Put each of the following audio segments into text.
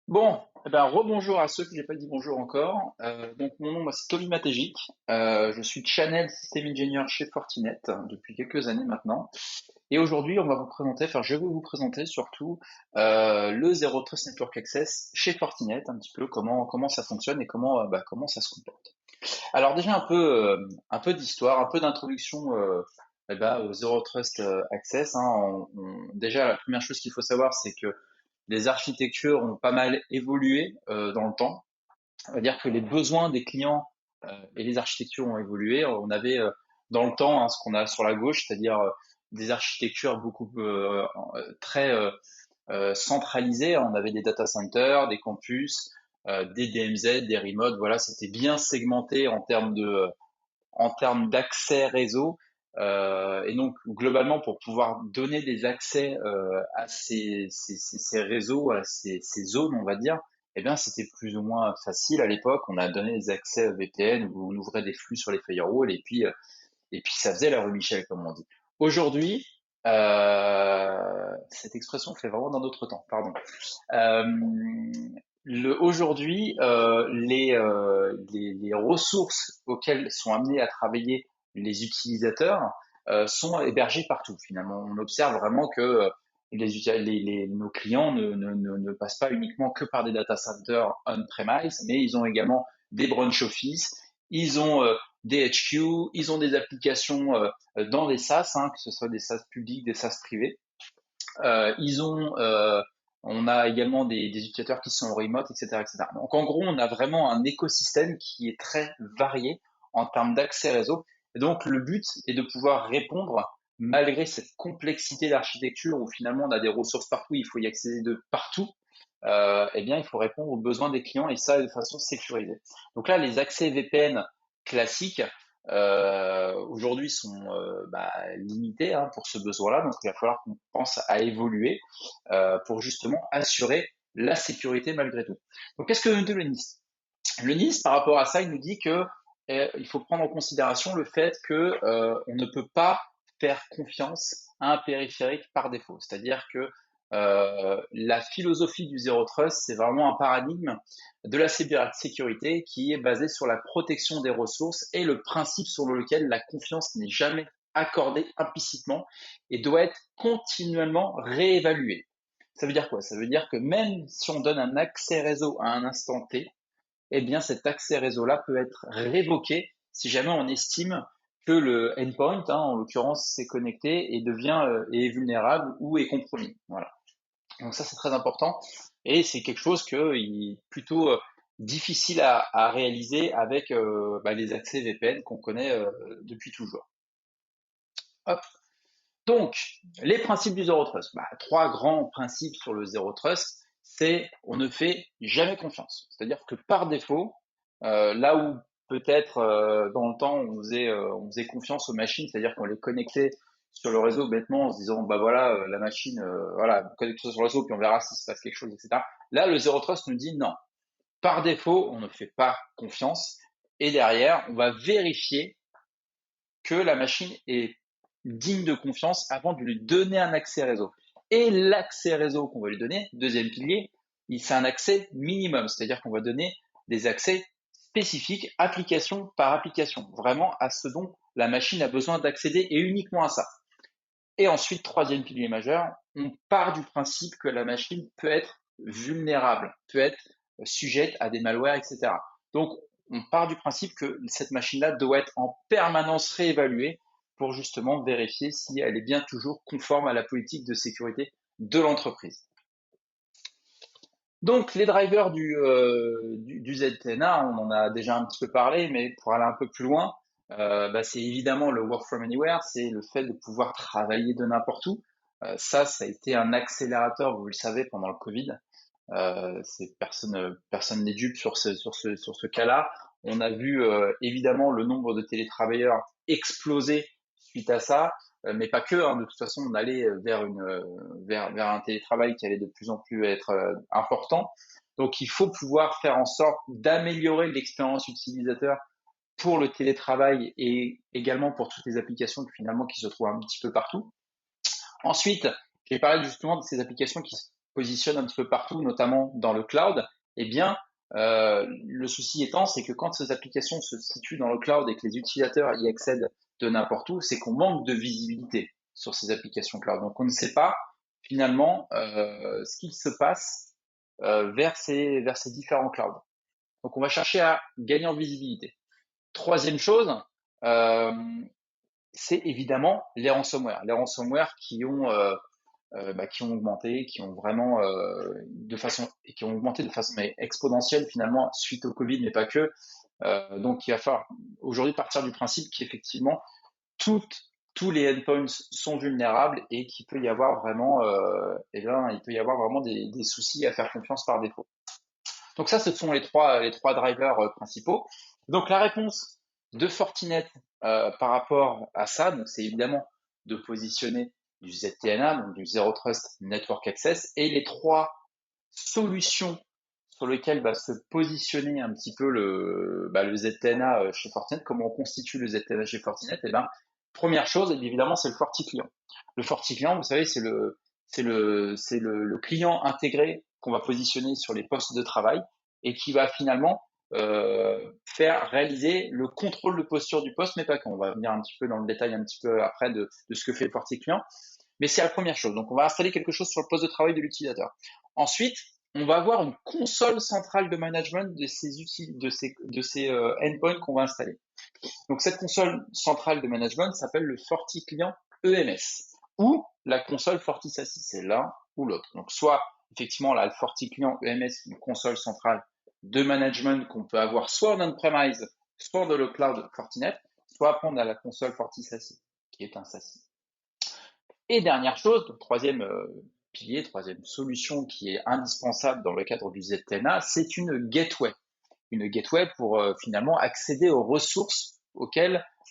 Bon, eh ben, rebonjour à ceux que j'ai pas dit bonjour encore. Donc mon nom, moi, c'est Tony Matégic. Je suis Channel System Engineer chez Fortinet depuis quelques années maintenant. Et aujourd'hui, on va vous présenter, enfin je vais vous présenter surtout le Zero Trust Network Access chez Fortinet, un petit peu comment ça fonctionne et comment ça se comporte. Alors déjà un peu d'histoire, un peu d'introduction au Zero Trust Access. Déjà la première chose qu'il faut savoir, c'est que les architectures ont pas mal évolué dans le temps. On va dire que les besoins des clients et les architectures ont évolué. On avait dans le temps ce qu'on a sur la gauche, c'est-à-dire des architectures beaucoup très centralisées. On avait des data centers, des campus, des DMZ, des remotes. Voilà, c'était bien segmenté en termes d'accès réseau. Et donc globalement, pour pouvoir donner des accès à ces réseaux, à ces zones, on va dire, eh bien c'était plus ou moins facile à l'époque. On a donné des accès VPN où on ouvrait des flux sur les firewalls et puis ça faisait la rue Michel, comme on dit. Aujourd'hui, cette expression fait vraiment d'un autre temps, pardon. Euh, Aujourd'hui, les ressources auxquelles sont amenés à travailler les utilisateurs sont hébergées partout. Finalement, on observe vraiment que nos clients ne passent pas uniquement que par des data centers on-premise, mais ils ont également des branch office, ils ont des HQ, ils ont des applications dans des SaaS, que ce soit des SaaS publics, des SaaS privés. Ils ont, on a également des utilisateurs qui sont en remote, etc., etc. Donc en gros, on a vraiment un écosystème qui est très varié en termes d'accès réseau. Et donc le but est de pouvoir répondre malgré cette complexité d'architecture où finalement on a des ressources partout, il faut y accéder de partout. Eh bien, il faut répondre aux besoins des clients et ça de façon sécurisée. Donc là, les accès VPN classiques aujourd'hui sont limités pour ce besoin-là. Donc il va falloir qu'on pense à évoluer pour justement assurer la sécurité malgré tout. Donc qu'est-ce que nous dit le NIST? Le NIST, par rapport à ça, il nous dit que il faut prendre en considération le fait que on ne peut pas faire confiance à un périphérique par défaut. C'est-à-dire que la philosophie du Zero Trust, c'est vraiment un paradigme de la cybersécurité qui est basé sur la protection des ressources et le principe sur lequel la confiance n'est jamais accordée implicitement et doit être continuellement réévaluée. Ça veut dire quoi? Ça veut dire que même si on donne un accès réseau à un instant T, eh bien cet accès réseau-là peut être révoqué si jamais on estime que le endpoint, en l'occurrence, s'est connecté et devient est vulnérable ou est compromis. Voilà. Donc ça c'est très important et c'est quelque chose que il est plutôt difficile à réaliser avec les accès VPN qu'on connaît depuis toujours. Hop. Donc les principes du Zero Trust. Trois grands principes sur le Zero Trust. C'est on ne fait jamais confiance. C'est-à-dire que par défaut, là où peut-être dans le temps on faisait confiance aux machines, c'est-à-dire qu'on les connectait sur le réseau bêtement en se disant bah voilà la machine voilà connecte-toi sur le réseau puis on verra s'il se passe quelque chose, etc. Là le Zero Trust nous dit non, par défaut on ne fait pas confiance et derrière on va vérifier que la machine est digne de confiance avant de lui donner un accès réseau. Et l'accès réseau qu'on va lui donner, deuxième pilier, c'est un accès minimum, c'est-à-dire qu'on va donner des accès spécifiques, application par application, vraiment à ce dont la machine a besoin d'accéder et uniquement à ça. Et ensuite, troisième pilier majeur, on part du principe que la machine peut être vulnérable, peut être sujette à des malwares, etc. Donc, on part du principe que cette machine-là doit être en permanence réévaluée pour justement vérifier si elle est bien toujours conforme à la politique de sécurité de l'entreprise. Donc, les drivers du ZTNA, on en a déjà un petit peu parlé, mais pour aller un peu plus loin, c'est évidemment le work from anywhere, c'est le fait de pouvoir travailler de n'importe où. Ça a été un accélérateur, vous le savez, pendant le Covid. Personne n'est dupe sur ce cas-là. On a vu évidemment le nombre de télétravailleurs exploser suite à ça, mais pas que. De toute façon, on allait vers un télétravail qui allait de plus en plus être important. Donc, il faut pouvoir faire en sorte d'améliorer l'expérience utilisateur pour le télétravail et également pour toutes les applications finalement qui se trouvent un petit peu partout. Ensuite, j'ai parlé justement de ces applications qui positionne un petit peu partout, notamment dans le cloud, eh bien, le souci étant, c'est que quand ces applications se situent dans le cloud et que les utilisateurs y accèdent de n'importe où, c'est qu'on manque de visibilité sur ces applications cloud. Donc, on ne sait pas finalement ce qu'il se passe vers ces différents clouds. Donc, on va chercher à gagner en visibilité. Troisième chose, euh, c'est évidemment les ransomware. Les ransomware qui ont augmenté, qui ont vraiment qui ont augmenté de façon exponentielle finalement suite au Covid, mais pas que. Donc il va falloir aujourd'hui partir du principe qu'effectivement tous les endpoints sont vulnérables et qu'il peut y avoir vraiment, il peut y avoir vraiment des soucis à faire confiance par défaut. Donc ça, ce sont les trois drivers principaux. Donc la réponse de Fortinet par rapport à ça, donc c'est évidemment de positionner du ZTNA, donc du Zero Trust Network Access, et les trois solutions sur lesquelles va se positionner un petit peu le ZTNA chez Fortinet. Comment on constitue le ZTNA chez Fortinet? Eh ben, première chose, évidemment, c'est le FortiClient. Le FortiClient, vous savez, c'est le client intégré qu'on va positionner sur les postes de travail et qui va finalement faire réaliser le contrôle de posture du poste, mais pas qu'on. On va venir un petit peu dans le détail un petit peu après de ce que fait le FortiClient. Mais c'est la première chose. Donc, on va installer quelque chose sur le poste de travail de l'utilisateur. Ensuite, on va avoir une console centrale de management de ces endpoints qu'on va installer. Donc, cette console centrale de management s'appelle le FortiClient EMS ou la console FortiSASI. C'est l'un ou l'autre. Donc, soit effectivement là, le FortiClient EMS, une console centrale de management qu'on peut avoir soit en on-premise, soit dans le cloud Fortinet, soit prendre à la console FortiSASI, qui est un SASI. Et dernière chose, donc troisième pilier, troisième solution qui est indispensable dans le cadre du ZTNA, c'est une gateway. Une gateway pour finalement accéder aux ressources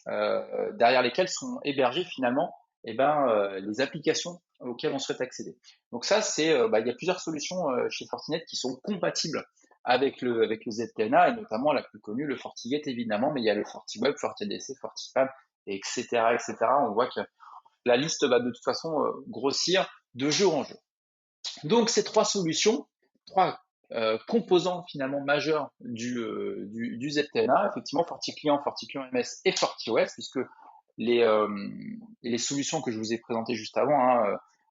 derrière lesquelles sont hébergées finalement les applications auxquelles on souhaite accéder. Donc ça, il y a plusieurs solutions chez Fortinet qui sont compatibles avec le ZTNA, et notamment la plus connue, le FortiGate évidemment, mais il y a le FortiWeb, FortiADC, FortiFAB, etc., etc. On voit que la liste va de toute façon grossir de jour en jour. Donc ces trois solutions, trois composants finalement majeurs du ZTNA, effectivement FortiClient, FortiClient MS et FortiOS, puisque les solutions que je vous ai présentées juste avant,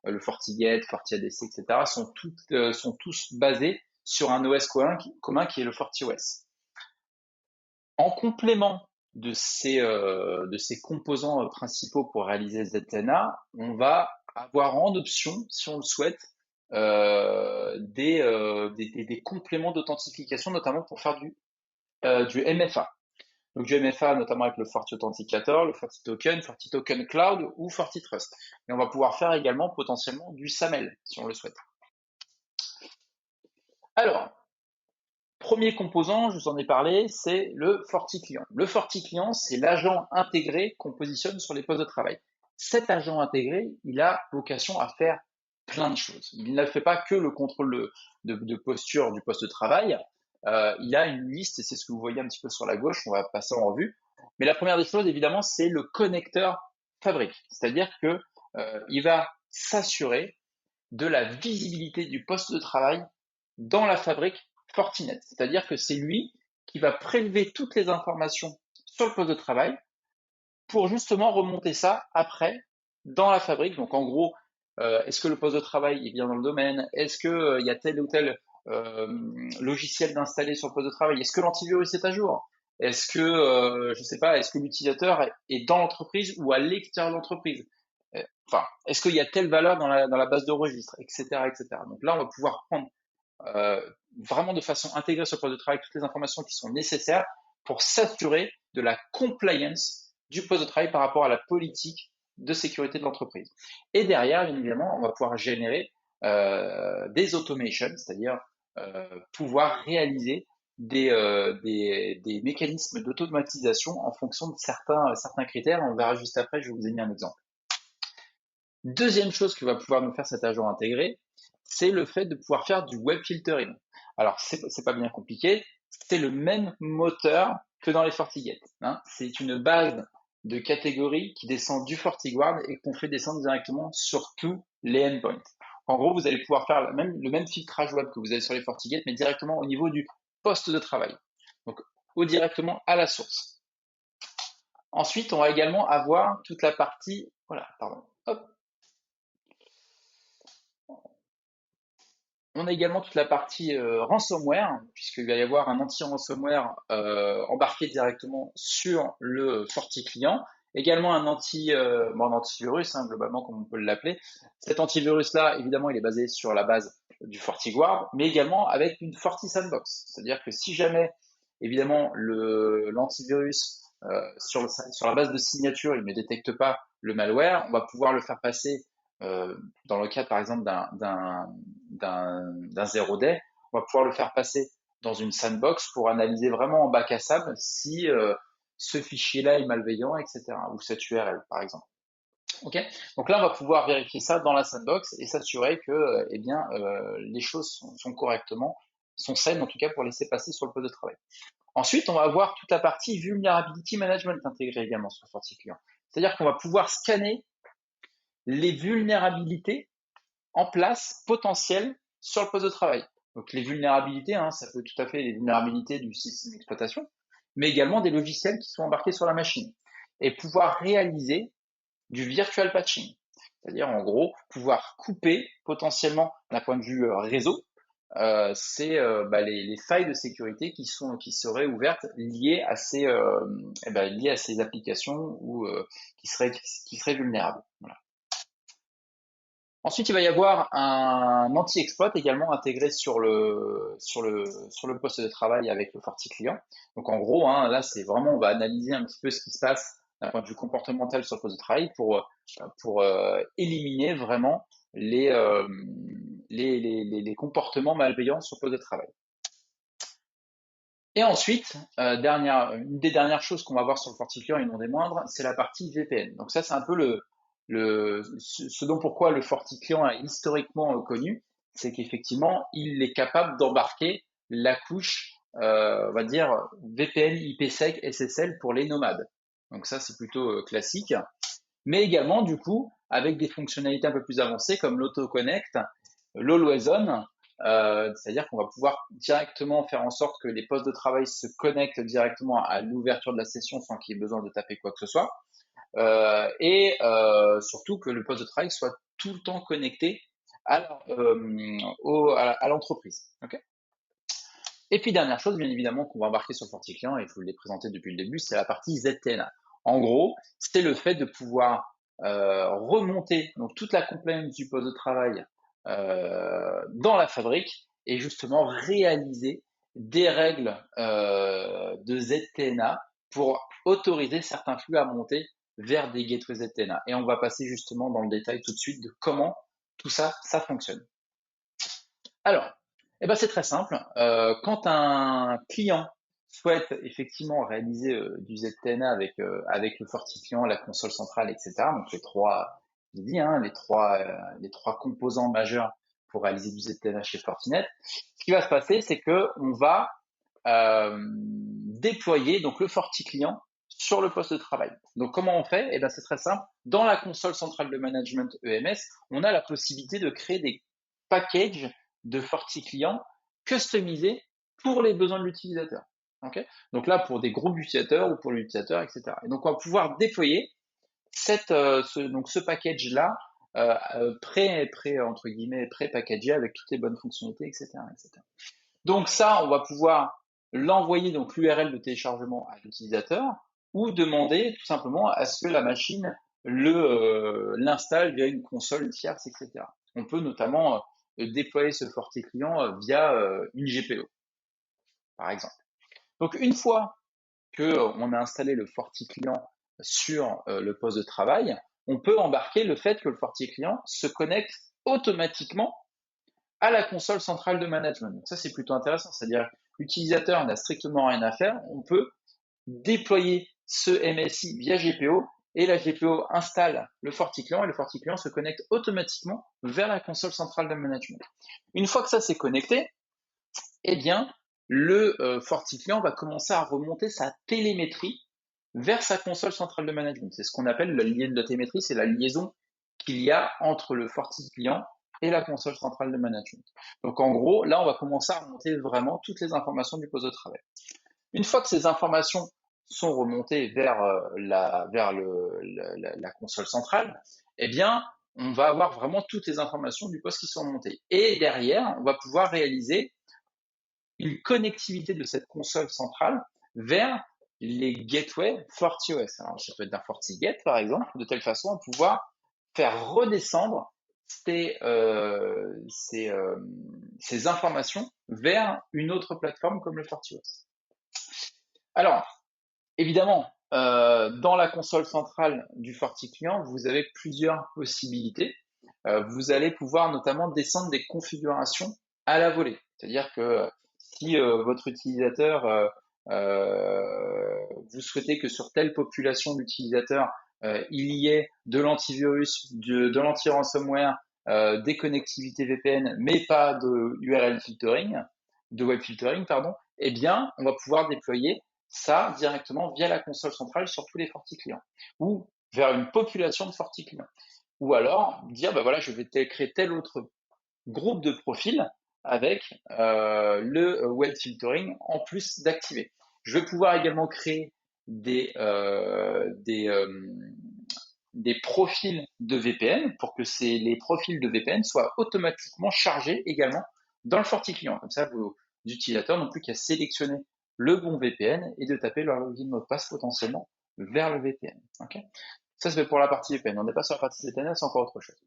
le FortiGate, FortiADC, etc., sont tous basés sur un OS commun qui est le FortiOS. En complément de ces composants principaux pour réaliser ZTNA, on va avoir en option, si on le souhaite, des compléments d'authentification, notamment pour faire du MFA. Donc du MFA, notamment avec le FortiAuthenticator, le FortiToken, FortiToken Cloud ou FortiTrust. Et on va pouvoir faire également potentiellement du SAML, si on le souhaite. Alors, premier composant, je vous en ai parlé, c'est le FortiClient. Le FortiClient, c'est l'agent intégré qu'on positionne sur les postes de travail. Cet agent intégré, il a vocation à faire plein de choses. Il ne fait pas que le contrôle de posture du poste de travail. Il a une liste, et c'est ce que vous voyez un petit peu sur la gauche, on va passer en revue. Mais la première des choses, évidemment, c'est le connecteur fabrique. C'est-à-dire que il va s'assurer de la visibilité du poste de travail dans la fabrique Fortinet. C'est-à-dire que c'est lui qui va prélever toutes les informations sur le poste de travail pour justement remonter ça après dans la fabrique. Donc en gros, est-ce que le poste de travail est bien dans le domaine? Est-ce qu'il y a tel ou tel logiciel d'installer sur le poste de travail? Est-ce que l'antivirus est à jour? Est-ce que, je sais pas, est-ce que l'utilisateur est dans l'entreprise ou à l'extérieur de l'entreprise? Enfin, est-ce qu'il y a telle valeur dans la base de registre, etc., etc. Donc là, on va pouvoir prendre vraiment de façon intégrée sur le poste de travail toutes les informations qui sont nécessaires pour s'assurer de la compliance du poste de travail par rapport à la politique de sécurité de l'entreprise. Et derrière, bien évidemment, on va pouvoir générer des automations, c'est-à-dire pouvoir réaliser des mécanismes d'automatisation en fonction de certains critères. On verra juste après, je vais vous ai mis un exemple. Deuxième chose que va pouvoir nous faire cet agent intégré, c'est le fait de pouvoir faire du web filtering. Alors, c'est pas bien compliqué, c'est le même moteur que dans les FortiGate. C'est une base de catégories qui descend du FortiGuard et qu'on fait descendre directement sur tous les endpoints. En gros, vous allez pouvoir faire le même filtrage web que vous avez sur les FortiGate, mais directement au niveau du poste de travail. Donc, ou directement à la source. Ensuite, on va également avoir toute la partie, voilà, pardon, hop. On a également toute la partie ransomware, puisqu'il va y avoir un anti-ransomware embarqué directement sur le FortiClient. Également un antivirus, hein, globalement, comme on peut l'appeler. Cet antivirus-là, évidemment, il est basé sur la base du FortiGuard, mais également avec une FortiSandbox. C'est-à-dire que si jamais, évidemment, l'antivirus sur la base de signature, il ne détecte pas le malware, on va pouvoir le faire passer dans le cas par exemple d'un 0-day, on va pouvoir le faire passer dans une sandbox pour analyser vraiment en bac à sable si ce fichier-là est malveillant, etc. Ou cette URL par exemple. Ok. Donc là, on va pouvoir vérifier ça dans la sandbox et s'assurer que eh bien, les choses sont correctement, sont saines en tout cas pour laisser passer sur le poste de travail. Ensuite, on va avoir toute la partie Vulnerability Management intégrée également sur FortiClient. C'est-à-dire qu'on va pouvoir scanner les vulnérabilités en place potentielles sur le poste de travail. Donc les vulnérabilités, hein, ça peut tout à fait les vulnérabilités du système d'exploitation, mais également des logiciels qui sont embarqués sur la machine. Et pouvoir réaliser du virtual patching. C'est-à-dire en gros pouvoir couper potentiellement d'un point de vue réseau les failles de sécurité qui seraient ouvertes liées à ces applications ou qui seraient vulnérables. Voilà. Ensuite, il va y avoir un anti-exploit également intégré sur le poste de travail avec le FortiClient. Donc en gros, hein, là c'est vraiment, on va analyser un petit peu ce qui se passe d'un point de vue comportemental sur le poste de travail pour éliminer vraiment les comportements malveillants sur le poste de travail. Et ensuite, une des dernières choses qu'on va voir sur le FortiClient et non des moindres, c'est la partie VPN. Donc ça, c'est un peu ce dont pourquoi le FortiClient est historiquement connu, c'est qu'effectivement, il est capable d'embarquer la couche, on va dire, VPN, IPsec, SSL pour les nomades. Donc ça, c'est plutôt classique. Mais également, du coup, avec des fonctionnalités un peu plus avancées comme l'autoconnect, l'Always On, c'est-à-dire qu'on va pouvoir directement faire en sorte que les postes de travail se connectent directement à l'ouverture de la session sans qu'il y ait besoin de taper quoi que ce soit. Et surtout que le poste de travail soit tout le temps connecté à l'entreprise. Okay. Et puis dernière chose, bien évidemment, qu'on va embarquer sur le FortiClient, et je vous l'ai présenté depuis le début, c'est la partie ZTNA. En gros, c'est le fait de pouvoir remonter donc toute la compliance du poste de travail dans la fabrique et justement réaliser des règles de ZTNA pour autoriser certains flux à monter vers des gateways ZTNA. Et on va passer justement dans le détail tout de suite de comment tout ça fonctionne. Alors, c'est très simple. Quand un client souhaite effectivement réaliser du ZTNA avec le FortiClient, la console centrale, etc. Donc j'ai dit, hein, les trois composants majeurs pour réaliser du ZTNA chez Fortinet. Ce qui va se passer, c'est que on va déployer donc le FortiClient sur le poste de travail. Donc comment on fait? C'est très simple. Dans la console centrale de management EMS, on a la possibilité de créer des packages de FortiClient customisés pour les besoins de l'utilisateur. Okay, donc là, pour des groupes d'utilisateurs ou pour l'utilisateur, etc. Et donc on va pouvoir déployer ce package-là entre guillemets pré-packagé avec toutes les bonnes fonctionnalités, etc., etc. Donc ça, on va pouvoir l'envoyer donc l'URL de téléchargement à l'utilisateur ou demander tout simplement à ce que la machine l'installe via une console tierce, etc. On peut notamment déployer ce FortiClient via une GPO, par exemple. Donc une fois qu'on a installé le FortiClient sur le poste de travail, on peut embarquer le fait que le FortiClient se connecte automatiquement à la console centrale de management. Donc ça, c'est plutôt intéressant. C'est-à-dire que l'utilisateur n'a strictement rien à faire. On peut déployer ce MSI via GPO et la GPO installe le FortiClient et le FortiClient se connecte automatiquement vers la console centrale de management. Une fois que ça s'est connecté, eh bien, le FortiClient va commencer à remonter sa télémétrie vers sa console centrale de management. C'est ce qu'on appelle la télémétrie, c'est la liaison qu'il y a entre le FortiClient et la console centrale de management. Donc en gros, là, on va commencer à remonter vraiment toutes les informations du poste de travail. Une fois que ces informations sont remontées vers la console centrale, eh bien, on va avoir vraiment toutes les informations du poste qui sont remontées. Et derrière, on va pouvoir réaliser une connectivité de cette console centrale vers les gateways FortiOS. Alors, ça peut être d'un FortiGate, par exemple, de telle façon à pouvoir faire redescendre ces informations vers une autre plateforme comme le FortiOS. Alors, évidemment, dans la console centrale du FortiClient, vous avez plusieurs possibilités. Vous allez pouvoir notamment descendre des configurations à la volée. C'est-à-dire que si votre utilisateur, vous souhaitez que sur telle population d'utilisateurs, il y ait de l'antivirus, de l'anti-ransomware, des connectivités VPN, mais pas de URL filtering, de web filtering, pardon, eh bien, on va pouvoir déployer ça directement via la console centrale sur tous les FortiClients ou vers une population de FortiClients. Ou alors dire, bah voilà, je vais créer tel autre groupe de profils avec le web filtering en plus d'activer. Je vais pouvoir également créer des profils de VPN pour que les profils de VPN soient automatiquement chargés également dans le FortiClient. Comme ça, vos utilisateurs n'ont plus qu'à sélectionner le bon VPN et de taper leur login mot de passe potentiellement vers le VPN. Okay, ça, c'est pour la partie VPN. On n'est pas sur la partie CTNS, c'est encore autre chose.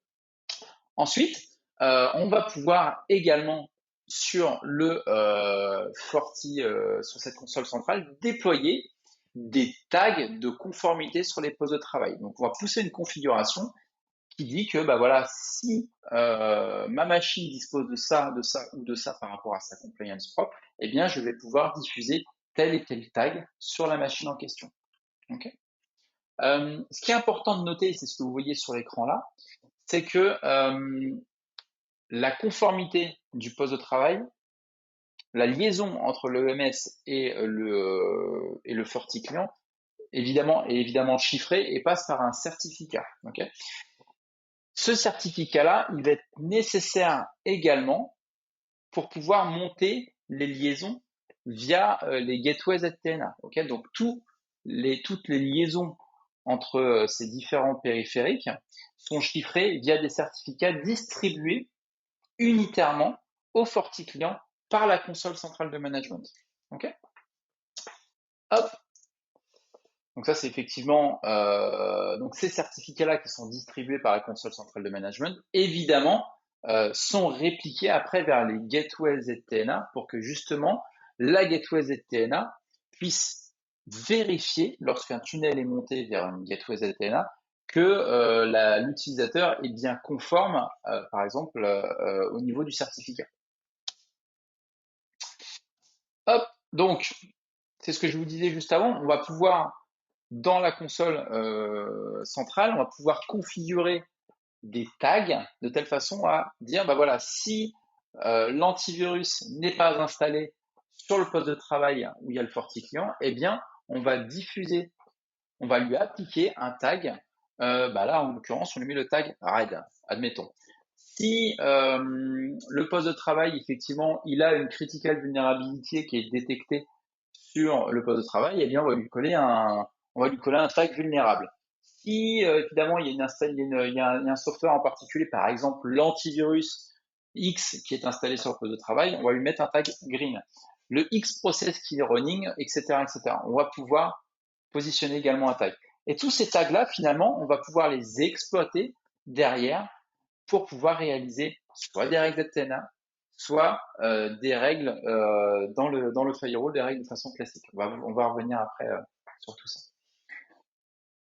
Ensuite, on va pouvoir également sur le sur cette console centrale déployer des tags de conformité sur les postes de travail. Donc, on va pousser une configuration qui dit que bah voilà, si ma machine dispose de ça ou de ça par rapport à sa compliance propre, eh bien, je vais pouvoir diffuser tel et tel tag sur la machine en question. Okay, ce qui est important de noter, c'est ce que vous voyez sur l'écran là, c'est que la conformité du poste de travail, la liaison entre l'EMS et le FortiClient, est évidemment chiffrée et passe par un certificat. Okay, ce certificat-là, il va être nécessaire également pour pouvoir monter les liaisons via les gateways ZTNA. Okay, donc toutes les liaisons entre ces différents périphériques sont chiffrées via des certificats distribués unitairement au FortiClient par la console centrale de management. Okay, hop. Donc ça, c'est effectivement donc ces certificats-là qui sont distribués par la console centrale de management, évidemment, sont répliqués après vers les gateways ZTNA pour que justement la gateway ZTNA puisse vérifier lorsqu'un tunnel est monté vers une gateway ZTNA que l'utilisateur est bien conforme, par exemple, au niveau du certificat. Hop, donc c'est ce que je vous disais juste avant, on va pouvoir dans la console centrale, on va pouvoir configurer des tags de telle façon à dire, bah voilà, si l'antivirus n'est pas installé sur le poste de travail où il y a le FortiClient, eh bien, on va diffuser, on va lui appliquer un tag. Bah là, en l'occurrence, on lui met le tag RAID, admettons. Si le poste de travail, effectivement, il a une critical vulnerability qui est détectée sur le poste de travail, eh bien, on va lui coller un tag vulnérable. Si évidemment il y a un software en particulier, par exemple l'antivirus X qui est installé sur le poste de travail, on va lui mettre un tag green. Le X process qui est running, etc., etc. On va pouvoir positionner également un tag. Et tous ces tags-là, finalement, on va pouvoir les exploiter derrière pour pouvoir réaliser soit des règles ZTNA, soit des règles dans le firewall, des règles de façon classique. On va revenir après sur tout ça.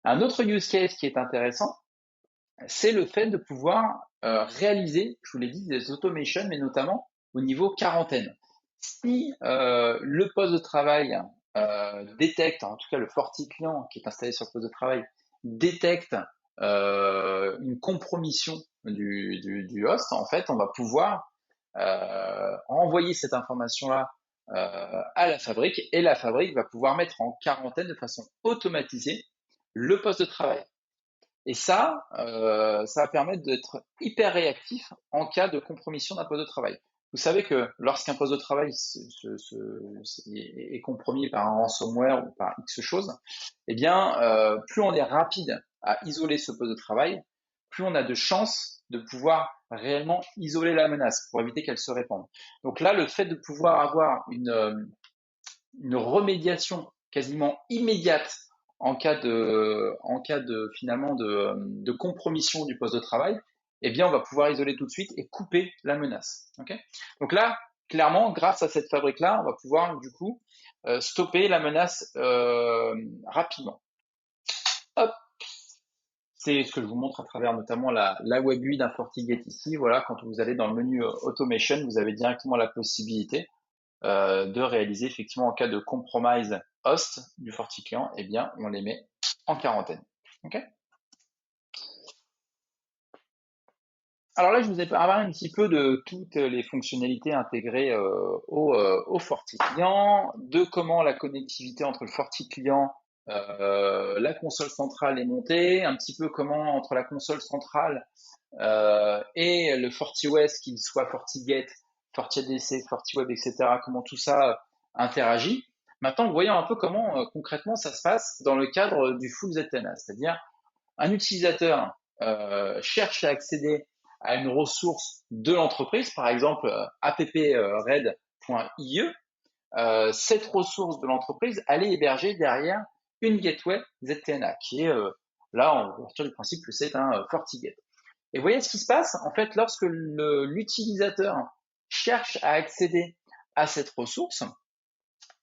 Un autre use case qui est intéressant, c'est le fait de pouvoir réaliser, je vous l'ai dit, des automations, mais notamment au niveau quarantaine. Si le poste de travail détecte, en tout cas le FortiClient qui est installé sur le poste de travail, détecte une compromission du host, en fait, on va pouvoir envoyer cette information-là à la fabrique et la fabrique va pouvoir mettre en quarantaine de façon automatisée le poste de travail. Et ça va permettre d'être hyper réactif en cas de compromission d'un poste de travail. Vous savez que lorsqu'un poste de travail est compromis par un ransomware ou par X chose, eh bien, plus on est rapide à isoler ce poste de travail, plus on a de chances de pouvoir réellement isoler la menace pour éviter qu'elle se répande. Donc là, le fait de pouvoir avoir une remédiation quasiment immédiate en cas de finalement de compromission du poste de travail, eh bien on va pouvoir isoler tout de suite et couper la menace. Okay, donc là, clairement, grâce à cette fabrique-là, on va pouvoir du coup stopper la menace rapidement. Hop, c'est ce que je vous montre à travers notamment la web UI d'un FortiGate ici. Voilà, quand vous allez dans le menu Automation, vous avez directement la possibilité de réaliser effectivement en cas de compromise host du FortiClient, eh bien on les met en quarantaine. Okay, alors là, je vous ai parlé un petit peu de toutes les fonctionnalités intégrées au FortiClient, de comment la connectivité entre le FortiClient, la console centrale est montée, un petit peu comment entre la console centrale et le FortiOS, qu'il soit FortiGate, FortiADC, FortiWeb, etc., comment tout ça interagit. Maintenant, voyons un peu comment concrètement ça se passe dans le cadre du full ZTNA, c'est-à-dire un utilisateur cherche à accéder à une ressource de l'entreprise, par exemple appred.ie, cette ressource de l'entreprise, elle est hébergée derrière une gateway ZTNA, qui est là, on partir du principe que c'est un FortiGate. Et vous voyez ce qui se passe, en fait, lorsque l'utilisateur cherche à accéder à cette ressource,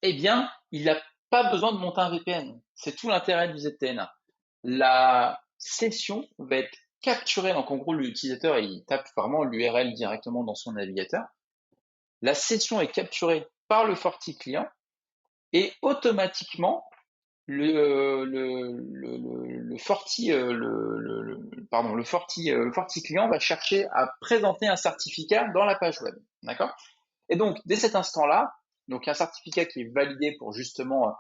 eh bien, il n'a pas besoin de monter un VPN. C'est tout l'intérêt du ZTNA. La session va être capturée, donc en gros, l'utilisateur, il tape vraiment l'URL directement dans son navigateur. La session est capturée par le FortiClient et automatiquement, le FortiClient va chercher à présenter un certificat dans la page web. D'accord? Et donc, dès cet instant-là, donc un certificat qui est validé pour justement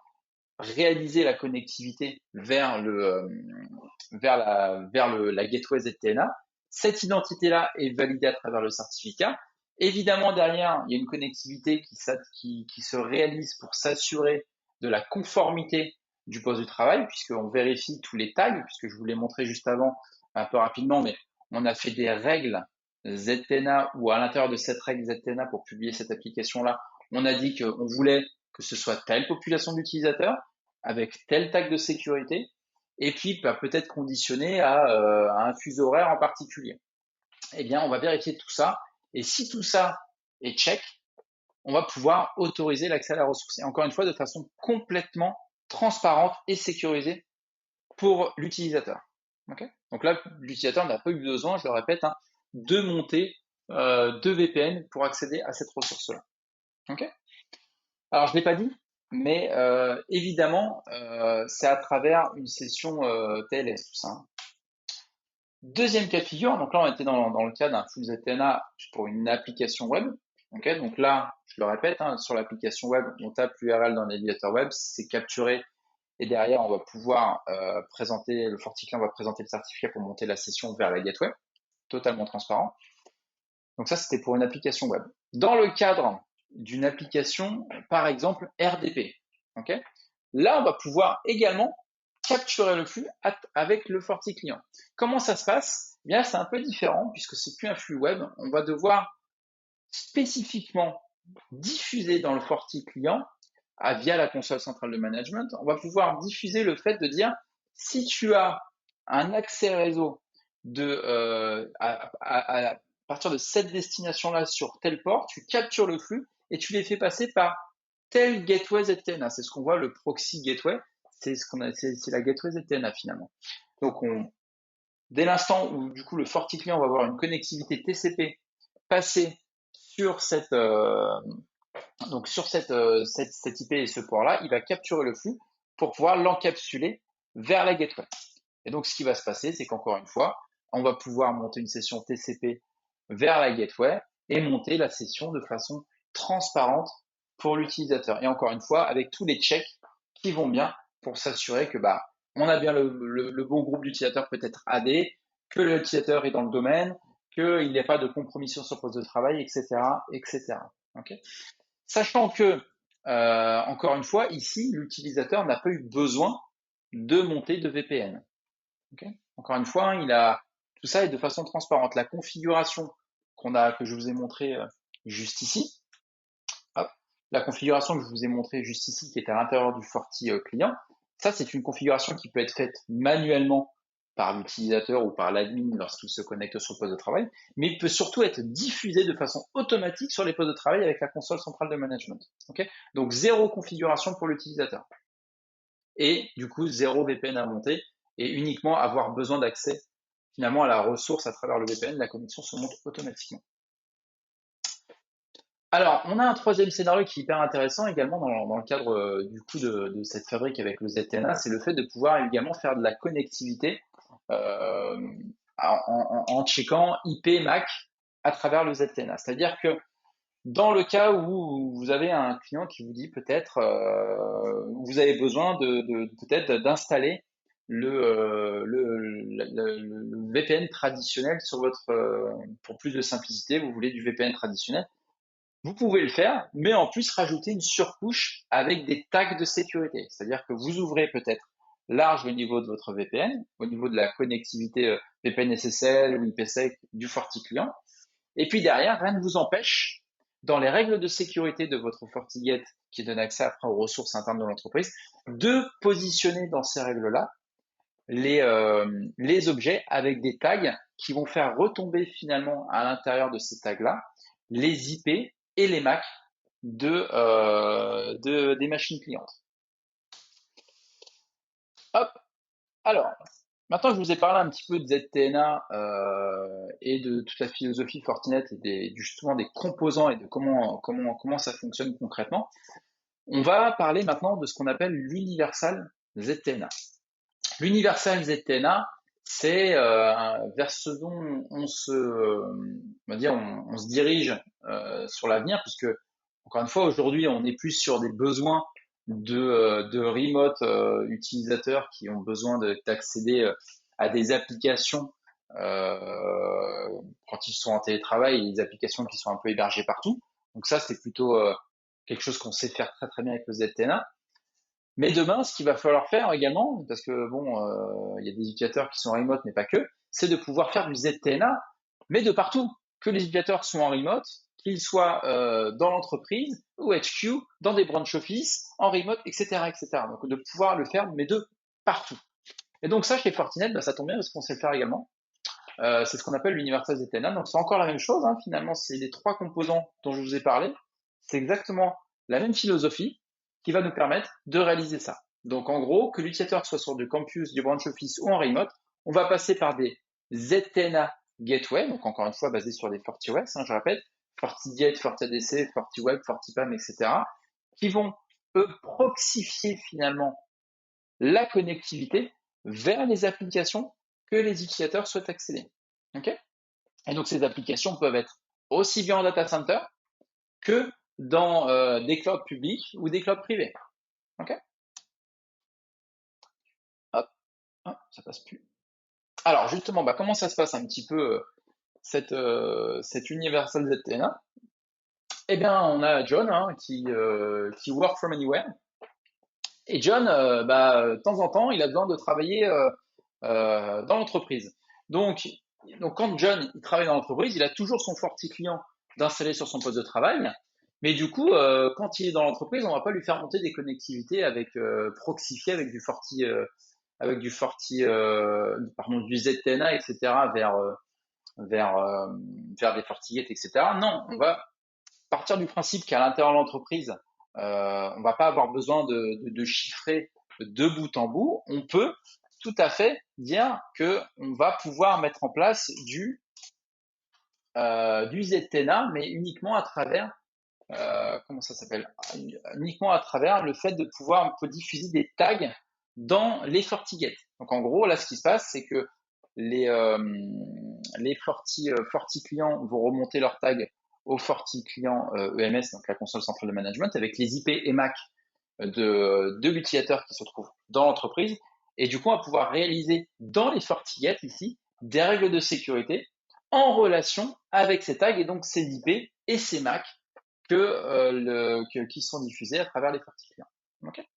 réaliser la connectivité vers la gateway ZTNA. Cette identité-là est validée à travers le certificat. Évidemment, derrière, il y a une connectivité qui se réalise pour s'assurer de la conformité du poste de travail, puisqu'on vérifie tous les tags, puisque je vous l'ai montré juste avant un peu rapidement, mais on a fait des règles ZTNA, ou à l'intérieur de cette règle ZTNA pour publier cette application-là, on a dit qu'on voulait que ce soit telle population d'utilisateurs, avec tel tag de sécurité, et puis peut-être conditionné à un fuseau horaire en particulier. Eh bien, on va vérifier tout ça, et si tout ça est check, on va pouvoir autoriser l'accès à la ressource. Et encore une fois, de façon complètement transparente et sécurisée pour l'utilisateur. Okay, donc là, l'utilisateur n'a pas eu besoin, je le répète, de monter de VPN pour accéder à cette ressource-là. Okay, alors, je ne l'ai pas dit, mais évidemment, c'est à travers une session TLS, tout ça. Deuxième cas de figure, donc là, on était dans le cas d'un full ZTNA pour une application web. Okay, donc là, je le répète, sur l'application web, on tape l'URL dans le navigateur web, c'est capturé, et derrière, on va pouvoir présenter, le FortiClient va présenter le certificat pour monter la session vers la gateway, totalement transparent. Donc ça, c'était pour une application web. Dans le cadre d'une application, par exemple RDP, okay, là, on va pouvoir également capturer le flux avec le FortiClient. Comment ça se passe? Eh bien, c'est un peu différent puisque c'est plus un flux web. On va devoir spécifiquement diffuser dans le FortiClient via la console centrale de management. On va pouvoir diffuser le fait de dire si tu as un accès réseau à partir de cette destination-là sur tel port, tu captures le flux et tu les fais passer par tel gateway ZTNA. C'est ce qu'on voit, le proxy gateway. C'est la gateway ZTNA finalement. Donc, dès l'instant où du coup le FortiClient va avoir une connectivité TCP passée sur cette IP et ce port-là, il va capturer le flux pour pouvoir l'encapsuler vers la gateway. Et donc, ce qui va se passer, c'est qu'encore une fois, on va pouvoir monter une session TCP vers la gateway et monter la session de façon transparente pour l'utilisateur. Et encore une fois, avec tous les checks qui vont bien pour s'assurer que on a bien le bon groupe d'utilisateurs peut-être AD, que l'utilisateur est dans le domaine, qu'il n'y a pas de compromission sur poste de travail, etc., etc. Ok. Sachant que, encore une fois, ici, l'utilisateur n'a pas eu besoin de monter de VPN. Okay. Encore une fois, tout ça est de façon transparente. La configuration que je vous ai montré juste ici, hop, la configuration que je vous ai montrée juste ici, qui est à l'intérieur du Forti client, ça c'est une configuration qui peut être faite manuellement par l'utilisateur ou par l'admin lorsqu'il se connecte sur le poste de travail, mais il peut surtout être diffusé de façon automatique sur les postes de travail avec la console centrale de management. Okay. Donc zéro configuration pour l'utilisateur. Et du coup, zéro VPN à monter et uniquement avoir besoin d'accès finalement à la ressource à travers le VPN, la connexion se monte automatiquement. Alors, on a un troisième scénario qui est hyper intéressant également dans le cadre du coup de cette fabrique avec le ZTNA, c'est le fait de pouvoir également faire de la connectivité euh, en checkant IP MAC à travers le ZTNA. C'est-à-dire que dans le cas où vous avez un client qui vous dit peut-être vous avez besoin peut-être d'installer le VPN traditionnel sur votre pour plus de simplicité, vous voulez du VPN traditionnel, vous pouvez le faire, mais en plus rajouter une surcouche avec des tags de sécurité. C'est-à-dire que vous ouvrez peut-être large au niveau de votre VPN, au niveau de la connectivité VPN SSL ou IPsec du FortiClient, et puis derrière, rien ne vous empêche, dans les règles de sécurité de votre FortiGate qui donne accès après aux ressources internes de l'entreprise, de positionner dans ces règles-là les objets avec des tags qui vont faire retomber finalement à l'intérieur de ces tags-là les IP et les MAC des machines clientes. Hop, alors, maintenant que je vous ai parlé un petit peu de ZTNA et de toute la philosophie Fortinet et justement des composants et de comment ça fonctionne concrètement, on va parler maintenant de ce qu'on appelle l'Universal ZTNA. L'Universal ZTNA, c'est vers ce dont on se dirige sur l'avenir, puisque encore une fois aujourd'hui on est plus sur des besoins de remote utilisateurs qui ont besoin d'accéder à des applications quand ils sont en télétravail, des applications qui sont un peu hébergées partout. Donc ça c'est plutôt quelque chose qu'on sait faire très très bien avec le ZTNA. Mais demain, ce qu'il va falloir faire également, parce que bon, il y a des utilisateurs qui sont en remote, mais pas que, c'est de pouvoir faire du ZTNA, mais de partout. Que les utilisateurs soient en remote, qu'ils soient dans l'entreprise, ou HQ, dans des branch office, en remote, etc., etc. Donc de pouvoir le faire, mais de partout. Et donc ça, chez Fortinet, bah, ça tombe bien parce qu'on sait le faire également. C'est ce qu'on appelle l'Universal ZTNA. Donc c'est encore la même chose, hein, finalement, c'est les trois composants dont je vous ai parlé. C'est exactement la même philosophie qui va nous permettre de réaliser ça. Donc en gros, que l'utilisateur soit sur du campus, du branch office ou en remote, on va passer par des ZTNA Gateway, donc encore une fois basés sur des FortiOS, hein, je répète, FortiGate, FortiADC, FortiWeb, FortiPAM, etc., qui vont, eux, proxifier finalement la connectivité vers les applications que les utilisateurs souhaitent accéder. Okay. Et donc ces applications peuvent être aussi bien en data center que dans des clouds publics ou des clouds privés. Okay. Hop, ça passe plus. Alors justement, bah, comment ça se passe un petit peu cette Universal ZTNA? Eh bien, on a John hein, qui work from anywhere. Et John, de temps en temps, il a besoin de travailler dans l'entreprise. Donc, quand John il travaille dans l'entreprise, il a toujours son FortiClient d'installer sur son poste de travail. Mais du coup, quand il est dans l'entreprise, on va pas lui faire monter des connectivités avec proxifiées avec du ZTNA, etc. vers des FortiGate, etc. Non, on va partir du principe qu'à l'intérieur de l'entreprise, on va pas avoir besoin de chiffrer de bout en bout. On peut tout à fait dire que on va pouvoir mettre en place du ZTNA, mais uniquement à travers comment ça s'appelle uniquement à travers le fait de pouvoir un peu diffuser des tags dans les FortiGate. Donc en gros, là, ce qui se passe, c'est que les Forti clients vont remonter leurs tags au Forti client EMS, donc la console centrale de management, avec les IP et MAC de l'utilisateur qui se trouve dans l'entreprise. Et du coup, on va pouvoir réaliser dans les FortiGate ici des règles de sécurité en relation avec ces tags et donc ces IP et ces MAC qui sont diffusés à travers les FortiClients. Okay.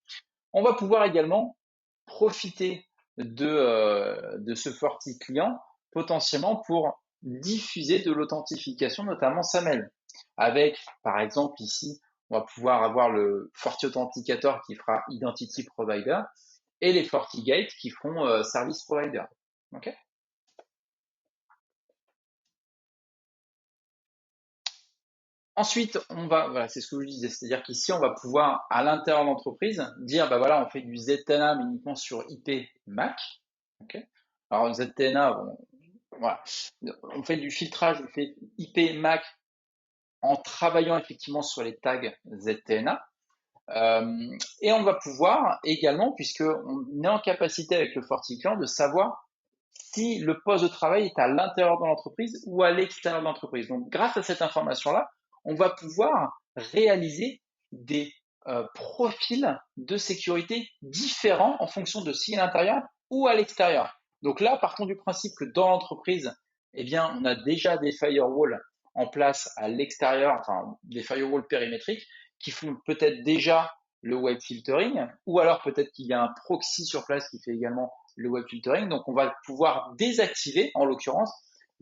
On va pouvoir également profiter de ce FortiClient potentiellement pour diffuser de l'authentification, notamment SAML. Avec, par exemple, ici, on va pouvoir avoir le FortiAuthenticator qui fera Identity Provider et les FortiGate qui feront Service Provider. Okay. Ensuite, voilà, c'est ce que je disais, c'est-à-dire qu'ici, on va pouvoir, à l'intérieur de l'entreprise, dire, bah voilà, on fait du ZTNA mais uniquement sur IP MAC. Okay. Alors, ZTNA, voilà, on fait du filtrage, on fait IP MAC en travaillant effectivement sur les tags ZTNA. Et on va pouvoir également, puisqu'on est en capacité avec le FortiClient de savoir si le poste de travail est à l'intérieur de l'entreprise ou à l'extérieur de l'entreprise. Donc, grâce à cette information-là, on va pouvoir réaliser des profils de sécurité différents en fonction de si à l'intérieur ou à l'extérieur. Donc là, partons du principe que dans l'entreprise, eh bien, on a déjà des firewalls en place à l'extérieur, enfin des firewalls périmétriques qui font peut-être déjà le web filtering, ou alors peut-être qu'il y a un proxy sur place qui fait également le web filtering. Donc, on va pouvoir désactiver, en l'occurrence,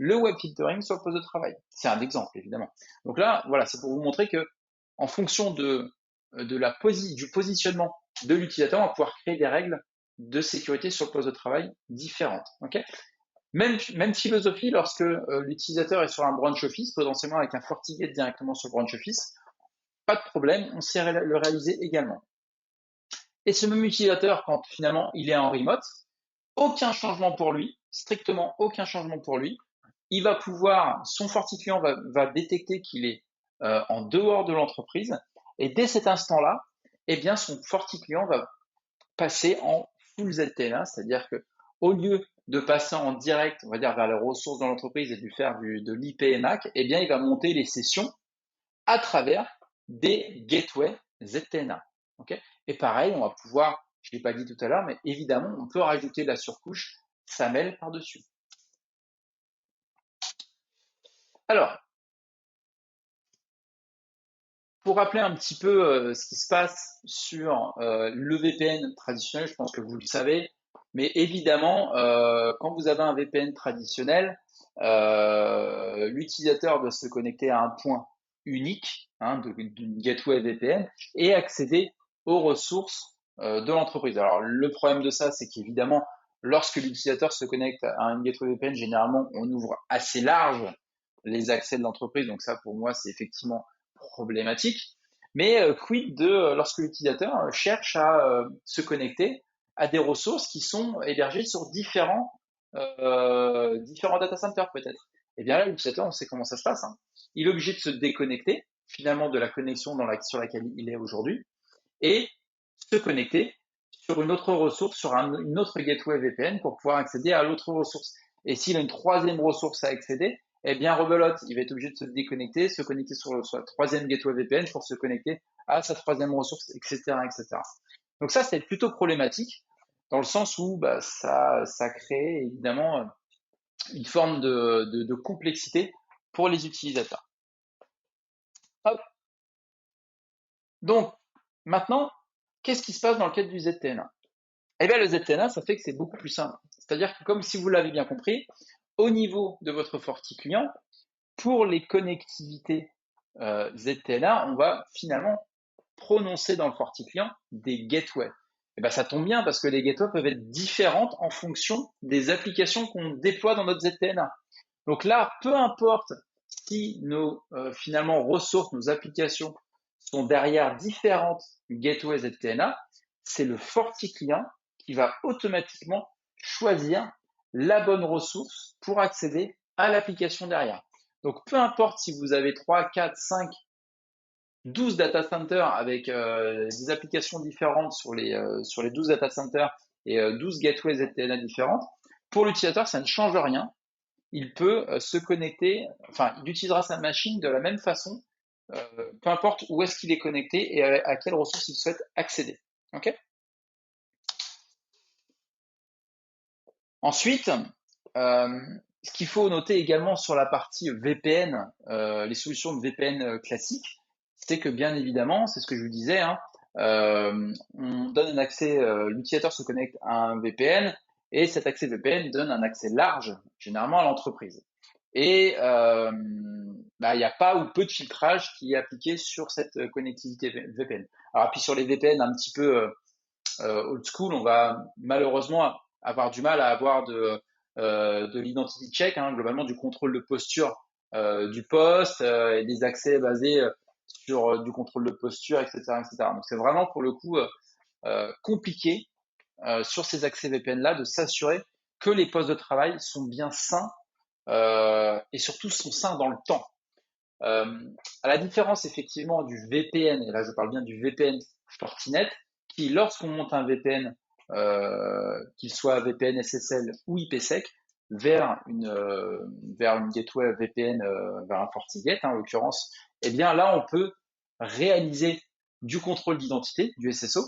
le web filtering sur le poste de travail. C'est un exemple, évidemment. Donc là, voilà, c'est pour vous montrer que, en fonction du positionnement de l'utilisateur, on va pouvoir créer des règles de sécurité sur le poste de travail différentes. Okay. Même philosophie lorsque l'utilisateur est sur un branch office, potentiellement avec un FortiGate directement sur le branch office, pas de problème, on sait le réaliser également. Et ce même utilisateur, quand finalement il est en remote, aucun changement pour lui, strictement aucun changement pour lui. Il va pouvoir, son FortiClient va détecter qu'il est en dehors de l'entreprise, et dès cet instant-là, eh bien son FortiClient va passer en full ZTNA, c'est-à-dire que au lieu de passer en direct, on va dire vers les ressources de l'entreprise et de faire de l'IP et MAC, eh bien il va monter les sessions à travers des gateways ZTNA. Okay. Et pareil, on va pouvoir, je ne l'ai pas dit tout à l'heure, mais évidemment, on peut rajouter la surcouche SAML par-dessus. Alors, pour rappeler un petit peu ce qui se passe sur le VPN traditionnel, je pense que vous le savez, mais évidemment, quand vous avez un VPN traditionnel, l'utilisateur doit se connecter à un point unique d'une gateway VPN et accéder aux ressources de l'entreprise. Alors, le problème de ça, c'est qu'évidemment, lorsque l'utilisateur se connecte à une gateway VPN, généralement, on ouvre assez large les accès de l'entreprise. Donc ça, pour moi, c'est effectivement problématique. Mais quid de lorsque l'utilisateur cherche à se connecter à des ressources qui sont hébergées sur différents data centers peut-être. Et bien là, l'utilisateur, on sait comment ça se passe. Hein. Il est obligé de se déconnecter finalement de la connexion sur laquelle il est aujourd'hui et se connecter sur une autre ressource, sur une autre gateway VPN pour pouvoir accéder à l'autre ressource. Et s'il a une troisième ressource à accéder, eh bien, rebelote, il va être obligé de se déconnecter, se connecter sur la troisième gateway VPN pour se connecter à sa troisième ressource, etc., etc. Donc ça, c'est plutôt problématique dans le sens où ça crée évidemment une forme de complexité pour les utilisateurs. Hop. Donc, maintenant, qu'est-ce qui se passe dans le cadre du ZTNA? Eh bien, le ZTNA, ça fait que c'est beaucoup plus simple. C'est-à-dire que, comme si vous l'avez bien compris, au niveau de votre FortiClient, pour les connectivités ZTNA, on va finalement prononcer dans le FortiClient des gateways. Et ben, ça tombe bien parce que les gateways peuvent être différentes en fonction des applications qu'on déploie dans notre ZTNA. Donc là, peu importe si nos finalement ressources, nos applications sont derrière différentes gateways ZTNA, c'est le FortiClient qui va automatiquement choisir la bonne ressource pour accéder à l'application derrière. Donc peu importe si vous avez 3, 4, 5, 12 data centers avec des applications différentes sur les 12 data centers et 12 gateways ZTNA différentes, pour l'utilisateur, ça ne change rien. Il peut se connecter, enfin, il utilisera sa machine de la même façon, peu importe où est-ce qu'il est connecté et à quelle ressource il souhaite accéder. Okay. Ensuite, ce qu'il faut noter également sur la partie VPN, les solutions de VPN classiques, c'est que bien évidemment, c'est ce que je vous disais, hein, on donne un accès, l'utilisateur se connecte à un VPN et cet accès VPN donne un accès large, généralement à l'entreprise. Et il n'y a pas ou peu de filtrage qui est appliqué sur cette connectivité VPN. Alors puis sur les VPN un petit peu old school, on va malheureusement avoir du mal à avoir de l'identity check, hein, globalement du contrôle de posture du poste et des accès basés sur du contrôle de posture, etc., etc. Donc c'est vraiment pour le coup compliqué sur ces accès VPN-là de s'assurer que les postes de travail sont bien sains et surtout sont sains dans le temps. À la différence effectivement du VPN, et là je parle bien du VPN Fortinet, qui lorsqu'on monte un VPN, qu'il soit VPN SSL ou IPsec, vers une gateway VPN, vers un FortiGate en l'occurrence, eh bien là on peut réaliser du contrôle d'identité, du SSO.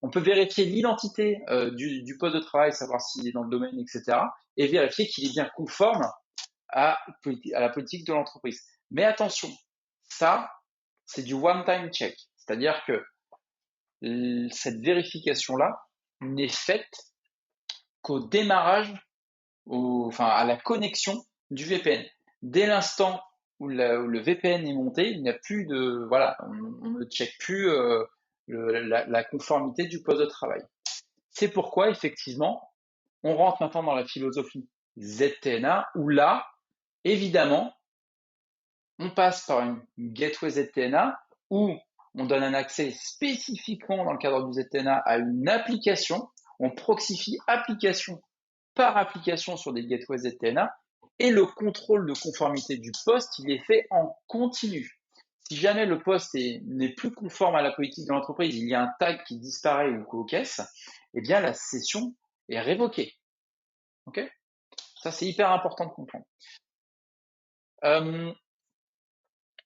On peut vérifier l'identité du poste de travail, savoir s'il est dans le domaine, etc. Et vérifier qu'il est bien conforme à la politique de l'entreprise. Mais attention, ça, c'est du one-time check. C'est-à-dire que cette vérification-là n'est faite qu'au démarrage, enfin à la connexion du VPN. Dès l'instant où le VPN est monté, il n'y a plus de, voilà, on ne check plus la conformité du poste de travail. C'est pourquoi effectivement, on rentre maintenant dans la philosophie ZTNA où là, évidemment, on passe par une gateway ZTNA où on donne un accès spécifiquement dans le cadre du ZTNA à une application. On proxifie application par application sur des gateways ZTNA et le contrôle de conformité du poste, il est fait en continu. Si jamais le poste n'est plus conforme à la politique de l'entreprise, il y a un tag qui disparaît ou co-caisse, eh bien la session est révoquée. Ok? Ça, c'est hyper important de comprendre.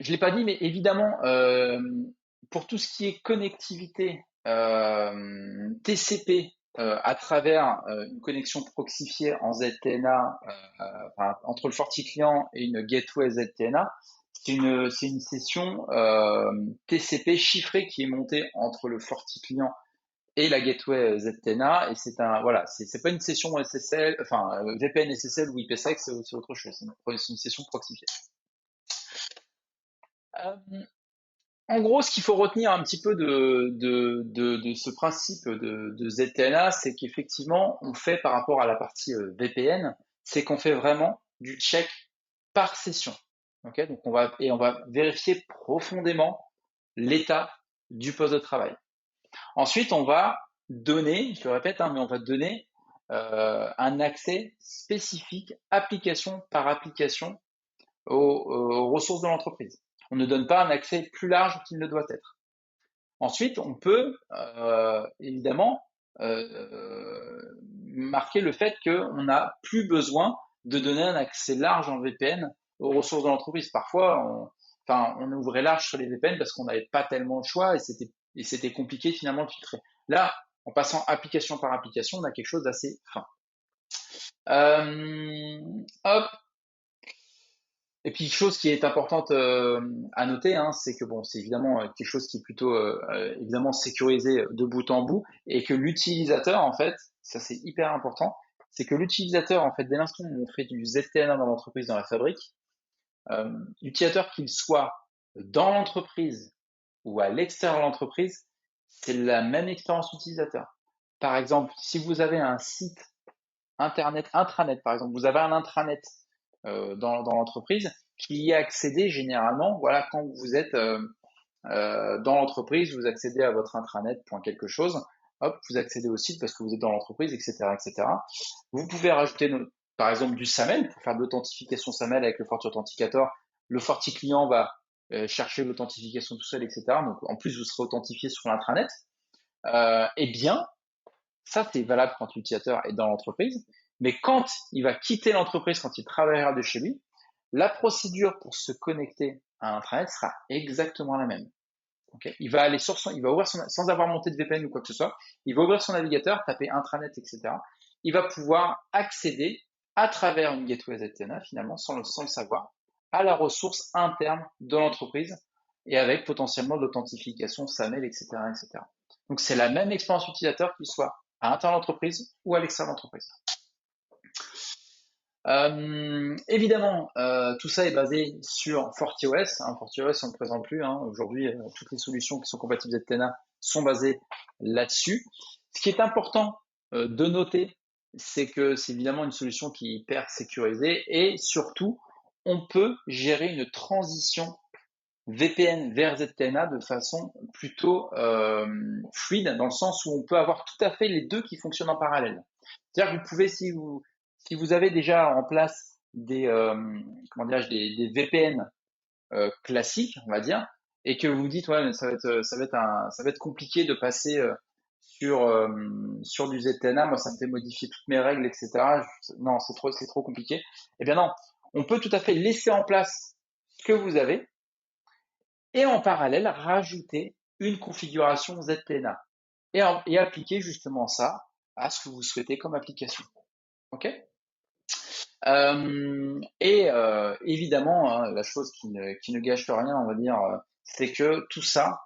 Je l'ai pas dit, mais évidemment, pour tout ce qui est connectivité TCP à travers une connexion proxifiée en ZTNA enfin, entre le FortiClient et une gateway ZTNA, c'est une session TCP chiffrée qui est montée entre le FortiClient et la gateway ZTNA et c'est un voilà c'est pas une session SSL enfin VPN SSL ou IPsec c'est autre chose c'est une session proxifiée. En gros, ce qu'il faut retenir un petit peu de ce principe de ZTNA, c'est qu'effectivement, on fait par rapport à la partie VPN, c'est qu'on fait vraiment du check par session. Okay, donc on va vérifier profondément l'état du poste de travail. Ensuite, on va donner, je le répète, hein, mais on va donner un accès spécifique, application par application, aux ressources de l'entreprise. On ne donne pas un accès plus large qu'il ne doit être. Ensuite, on peut évidemment marquer le fait qu'on n'a plus besoin de donner un accès large en VPN aux ressources de l'entreprise. Parfois, on ouvrait large sur les VPN parce qu'on n'avait pas tellement de choix et c'était compliqué finalement de filtrer. Là, en passant application par application, on a quelque chose d'assez fin. Hop, et puis, chose qui est importante à noter, hein, c'est que bon, c'est évidemment quelque chose qui est plutôt évidemment sécurisé de bout en bout, et que l'utilisateur, en fait, ça c'est hyper important, c'est que l'utilisateur, en fait, dès l'instant où on fait du ZTNA dans l'entreprise, dans la fabrique, l'utilisateur qu'il soit dans l'entreprise ou à l'extérieur de l'entreprise, c'est la même expérience utilisateur. Par exemple, si vous avez un site internet, intranet, par exemple, vous avez un intranet dans l'entreprise, qui y est accédé généralement, voilà, quand vous êtes dans l'entreprise, vous accédez à votre intranet point quelque chose, hop, vous accédez au site parce que vous êtes dans l'entreprise, etc., etc. Vous pouvez rajouter, par exemple, du SAML pour faire de l'authentification SAML avec le FortiAuthenticator. Le FortiClient va chercher l'authentification tout seul, etc. Donc, en plus, vous serez authentifié sur l'intranet. Eh bien, ça, c'est valable quand l'utilisateur est dans l'entreprise. Mais quand il va quitter l'entreprise, quand il travaillera de chez lui, la procédure pour se connecter à intranet sera exactement la même. Okay, il va aller il va ouvrir sans avoir monté de VPN ou quoi que ce soit, il va ouvrir son navigateur, taper intranet, etc. il va pouvoir accéder à travers une gateway ZTNA, finalement, sans le savoir, à la ressource interne de l'entreprise et avec potentiellement de l'authentification, SAML, etc., etc. Donc, c'est la même expérience utilisateur qu'il soit à l'intérieur de l'entreprise ou à l'extérieur de l'entreprise. Évidemment, tout ça est basé sur FortiOS. FortiOS, on ne le présente plus. Aujourd'hui, toutes les solutions qui sont compatibles ZTNA sont basées là-dessus. Ce qui est important de noter, c'est que c'est évidemment une solution qui est hyper sécurisée et surtout, on peut gérer une transition VPN vers ZTNA de façon plutôt fluide, dans le sens où on peut avoir tout à fait les deux qui fonctionnent en parallèle. C'est-à-dire que vous pouvez, si vous avez déjà en place des, des VPN classiques, on va dire, et que vous vous dites, ouais, mais ça va être compliqué de passer sur du ZTNA, moi ça me fait modifier toutes mes règles, etc. Non, c'est trop compliqué. Eh bien non, on peut tout à fait laisser en place ce que vous avez et en parallèle rajouter une configuration ZTNA et appliquer justement ça à ce que vous souhaitez comme application. Ok? Évidemment, la chose qui ne gâche rien, on va dire, c'est que tout ça,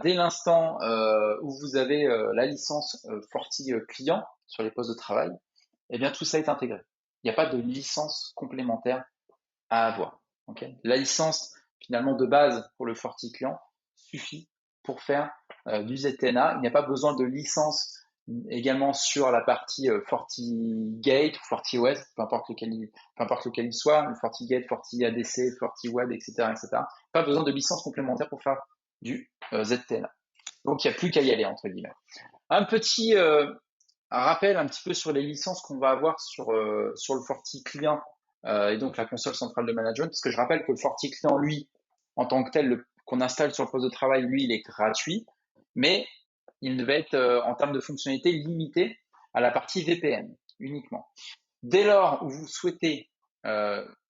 dès l'instant où vous avez la licence Forti client sur les postes de travail, eh bien tout ça est intégré. Il n'y a pas de licence complémentaire à avoir. Okay, la licence finalement de base pour le Forti client suffit pour faire du ZTNA. Il n'y a pas besoin de licence également sur la partie FortiGate, FortiOS, peu importe lequel il soit, le FortiGate, FortiADC, FortiWeb, etc., etc. Pas besoin de licence complémentaire pour faire du ZTNA. Donc il n'y a plus qu'à y aller entre guillemets. Un petit rappel un petit peu sur les licences qu'on va avoir sur le Forti client et donc la console centrale de management, parce que je rappelle que le Forti client, lui, en tant que tel, qu'on installe sur le poste de travail, lui, il est gratuit, mais il devait être, en termes de fonctionnalité, limité à la partie VPN uniquement. Dès lors où vous souhaitez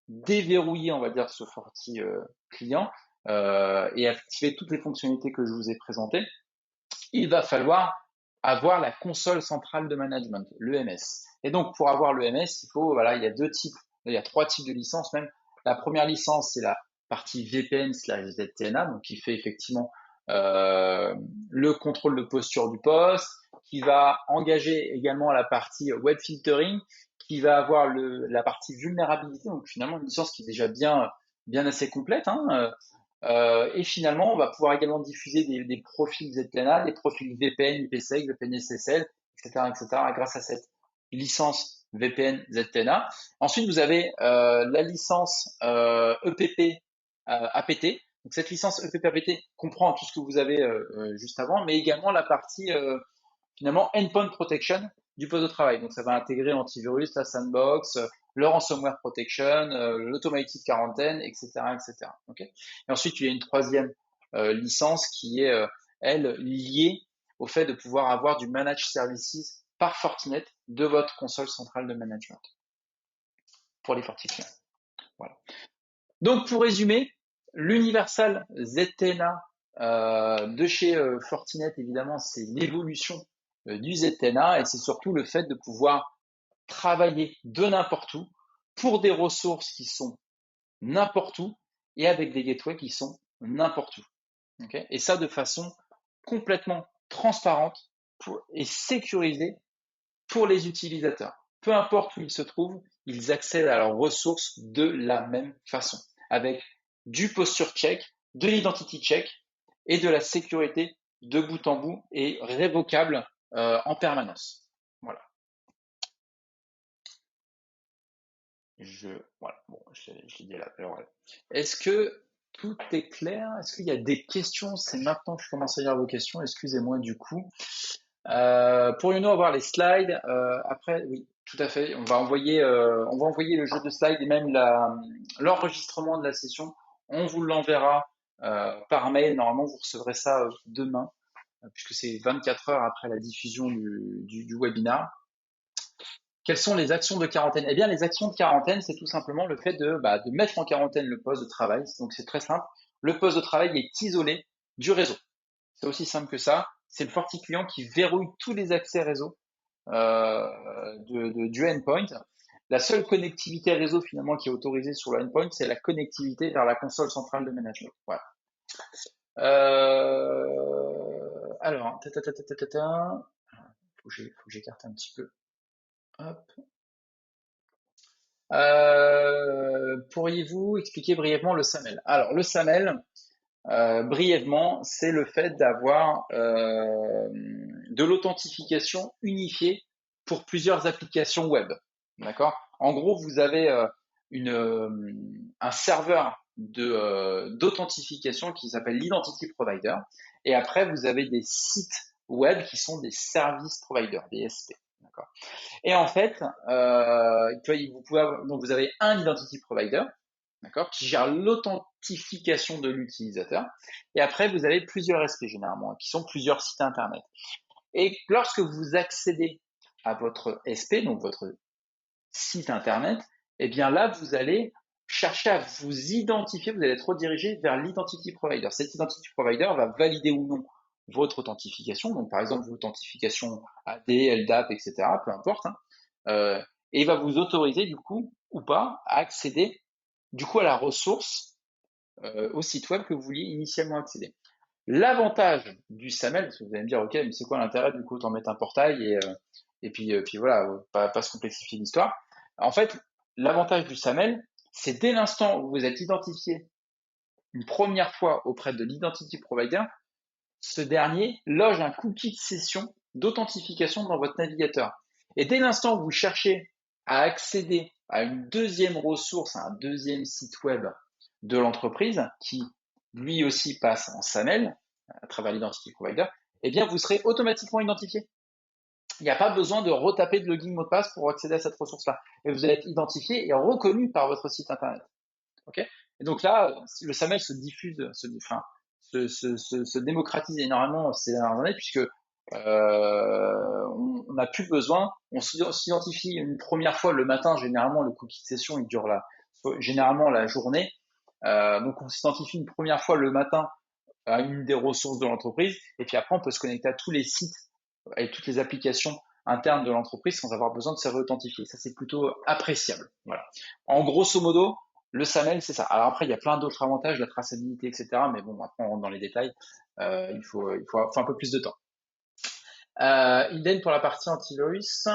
déverrouiller, on va dire, ce Forti client et activer toutes les fonctionnalités que je vous ai présentées, il va falloir avoir la console centrale de management, l'EMS. Et donc, pour avoir l'EMS, il y a trois types de licences même. La première licence, c'est la partie VPN/ZTNA, donc qui fait effectivement le contrôle de posture du poste, qui va engager également la partie web filtering, qui va avoir la partie vulnérabilité, donc finalement une licence qui est déjà bien assez complète. Et finalement, on va pouvoir également diffuser des profils ZTNA, des profils VPN, IPsec, VPN SSL, etc., etc., grâce à cette licence VPN ZTNA. Ensuite, vous avez la licence EPP APT. Donc cette licence EPP APT comprend tout ce que vous avez juste avant, mais également la partie finalement endpoint protection du poste de travail. Donc ça va intégrer l'antivirus, la sandbox, le ransomware protection, l'automated quarantaine, etc., etc. Okay, et ensuite, il y a une troisième licence qui est, elle, liée au fait de pouvoir avoir du managed services par Fortinet de votre console centrale de management pour les FortiClients. Voilà. Donc, pour résumer, l'Universal ZTNA de chez Fortinet, évidemment, c'est l'évolution du ZTNA et c'est surtout le fait de pouvoir travailler de n'importe où pour des ressources qui sont n'importe où et avec des gateways qui sont n'importe où. Okay, et ça de façon complètement transparente et sécurisée pour les utilisateurs. Peu importe où ils se trouvent, ils accèdent à leurs ressources de la même façon, avec du posture check, de l'identity check et de la sécurité de bout en bout et révocable en permanence. Voilà. Voilà. Bon, je l'ai dit là. Alors, est-ce que tout est clair? Est-ce qu'il y a des questions? C'est maintenant que je commence à lire vos questions. Excusez-moi du coup. Pourrions-nous avoir les slides? Après, oui, tout à fait. On va envoyer le jeu de slides et même l'enregistrement de la session. On vous l'enverra par mail. Normalement, vous recevrez ça demain, puisque c'est 24 heures après la diffusion du webinar. Quelles sont les actions de quarantaine? Eh bien, les actions de quarantaine, c'est tout simplement le fait de mettre en quarantaine le poste de travail. Donc, c'est très simple. Le poste de travail est isolé du réseau. C'est aussi simple que ça. C'est le FortiClient qui verrouille tous les accès réseau du endpoint. La seule connectivité réseau finalement qui est autorisée sur le endpoint, c'est la connectivité vers la console centrale de management. Voilà. Alors, faut que j'écarte un petit peu. Hop. Pourriez-vous expliquer brièvement le SAML? Alors, le SAML, brièvement, c'est le fait d'avoir de l'authentification unifiée pour plusieurs applications web. D'accord? En gros, vous avez un serveur d'authentification qui s'appelle l'Identity Provider, et après, vous avez des sites web qui sont des service providers, des SP. D'accord? Et en fait, donc vous avez un Identity Provider, d'accord, qui gère l'authentification de l'utilisateur. Et après, vous avez plusieurs SP généralement, qui sont plusieurs sites internet. Et lorsque vous accédez à votre SP, donc votre site internet, eh bien là, vous allez chercher à vous identifier, vous allez être redirigé vers l'identity provider. Cet identity provider va valider ou non votre authentification, donc par exemple l'authentification AD, LDAP, etc., peu importe, hein, et il va vous autoriser du coup ou pas à accéder du coup à la ressource au site web que vous vouliez initialement accéder. L'avantage du SAML, parce que vous allez me dire, ok, mais c'est quoi l'intérêt du coup d'en mettre un portail et puis voilà, pas se complexifier l'histoire. En fait, l'avantage du SAML, c'est dès l'instant où vous êtes identifié une première fois auprès de l'identity provider, ce dernier loge un cookie de session d'authentification dans votre navigateur. Et dès l'instant où vous cherchez à accéder à une deuxième ressource, à un deuxième site web de l'entreprise, qui lui aussi passe en SAML, à travers l'identity provider, eh bien, vous serez automatiquement identifié. Il n'y a pas besoin de retaper de login mot de passe pour accéder à cette ressource-là. Et vous allez être identifié et reconnu par votre site internet. Okay, et donc là, le SAML se diffuse, se démocratise énormément ces dernières années puisque on n'a plus besoin, on s'identifie une première fois le matin, généralement le cookie de session il dure généralement la journée, donc on s'identifie une première fois le matin à une des ressources de l'entreprise et puis après on peut se connecter à tous les sites et toutes les applications internes de l'entreprise sans avoir besoin de se réauthentifier. Ça, c'est plutôt appréciable. Voilà. En grosso modo, le SAML, c'est ça. Alors après, il y a plein d'autres avantages, la traçabilité, etc. Mais bon, après, on rentre dans les détails. Il faut un peu plus de temps. Idem pour la partie antivirus.